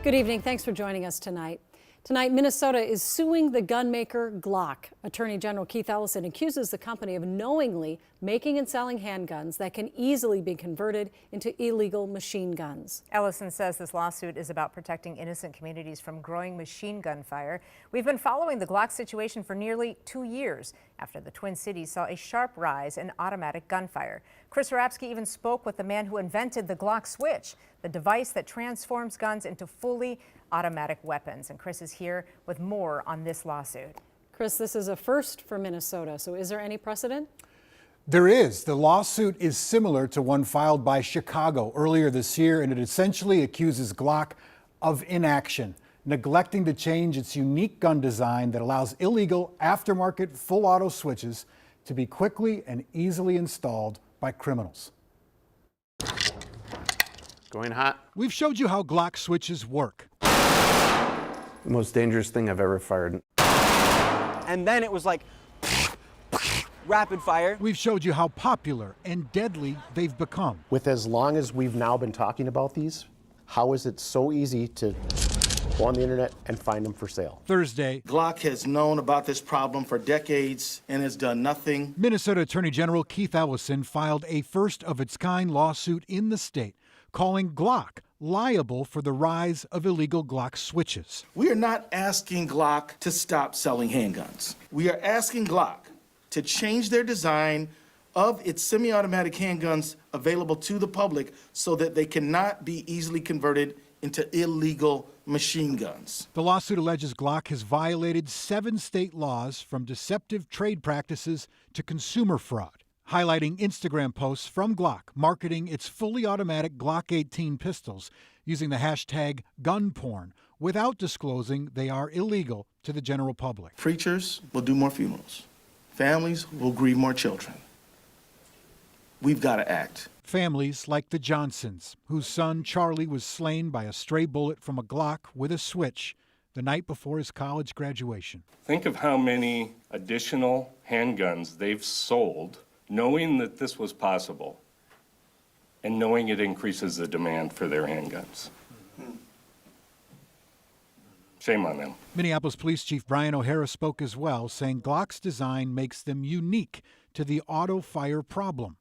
Good evening. Thanks for joining us tonight. Tonight, Minnesota is suing the gun maker Glock. Attorney General Keith Ellison accuses the company of knowingly making and selling handguns that can easily be converted into illegal machine guns. Ellison says this lawsuit is about protecting innocent communities from growing machine gun fire. We've been following the Glock situation for nearly 2 years after the Twin Cities saw a sharp rise in automatic gunfire. Chris Rapsky even spoke with the man who invented the Glock switch, the device that transforms guns into fully automatic weapons. And Chris is here with more on this lawsuit. Chris, this is a first for Minnesota, so is there any precedent? There is. The lawsuit is similar to one filed by Chicago earlier this year, and it essentially accuses Glock of inaction, neglecting to change its unique gun design that allows illegal aftermarket full auto switches to be quickly and easily installed by criminals. Going hot. We've showed you how Glock switches work. The most dangerous thing I've ever fired. And then it was like rapid fire. We've showed you how popular and deadly they've become. With as long as we've now been talking about these, how is it so easy to go on the internet and find them for sale? Thursday, Glock has known about this problem for decades and has done nothing. Minnesota Attorney General Keith Ellison filed a first-of-its-kind lawsuit in the state, calling Glock liable for the rise of illegal Glock switches. We are not asking Glock to stop selling handguns. We are asking Glock to change their design of its semi-automatic handguns available to the public so that they cannot be easily converted into illegal machine guns. The lawsuit alleges Glock has violated 7 state laws, from deceptive trade practices to consumer fraud, highlighting Instagram posts from Glock marketing its fully automatic Glock 18 pistols using the hashtag #gunporn without disclosing they are illegal to the general public. Preachers will do more funerals. Families will grieve more children. We've got to act. Families like the Johnsons, whose son Charlie was slain by a stray bullet from a Glock with a switch the night before his college graduation. Think of how many additional handguns they've sold knowing that this was possible and knowing it increases the demand for their handguns. Shame on them. Minneapolis Police Chief Brian O'Hara spoke as well, saying Glock's design makes them unique to the auto fire problem.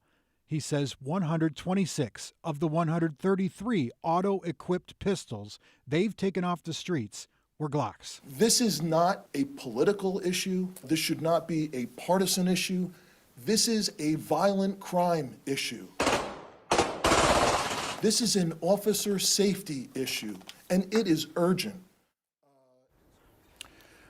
He says 126 of the 133 auto-equipped pistols they've taken off the streets were Glocks. This is not a political issue. This should not be a partisan issue. This is a violent crime issue. This is an officer safety issue, and it is urgent.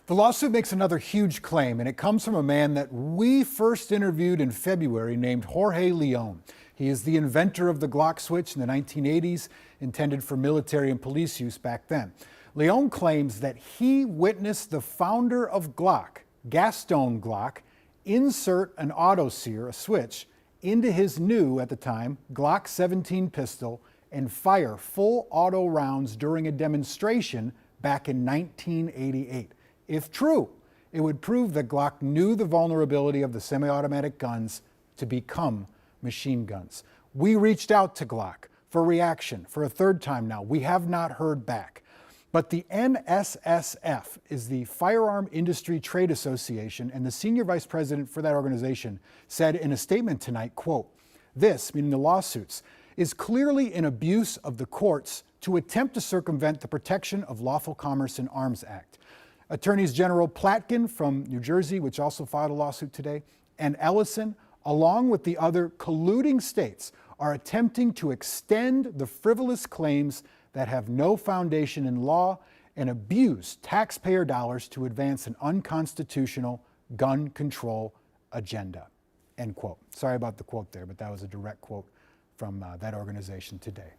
The lawsuit makes another huge claim, and it comes from a man that we first interviewed in February named Jorge Leon. He is the inventor of the Glock switch in the 1980s, intended for military and police use back then. Leon claims that he witnessed the founder of Glock, Gaston Glock, insert an autoseer, a switch, into his new, at the time, Glock 17 pistol and fire full auto rounds during a demonstration back in 1988. If true, it would prove that Glock knew the vulnerability of the semi-automatic guns to become machine guns. We reached out to Glock for reaction for a third time now. We have not heard back. But the NSSF is the Firearm Industry Trade Association, and the senior vice president for that organization said in a statement tonight, quote, "This," meaning the lawsuits, "is clearly an abuse of the courts to attempt to circumvent the Protection of Lawful Commerce in Arms Act." Attorneys General Platkin from New Jersey, which also filed a lawsuit today, and Ellison, along with the other colluding states, are attempting to extend the frivolous claims that have no foundation in law and abuse taxpayer dollars to advance an unconstitutional gun control agenda. End quote. Sorry about the quote there, but that was a direct quote from that organization today.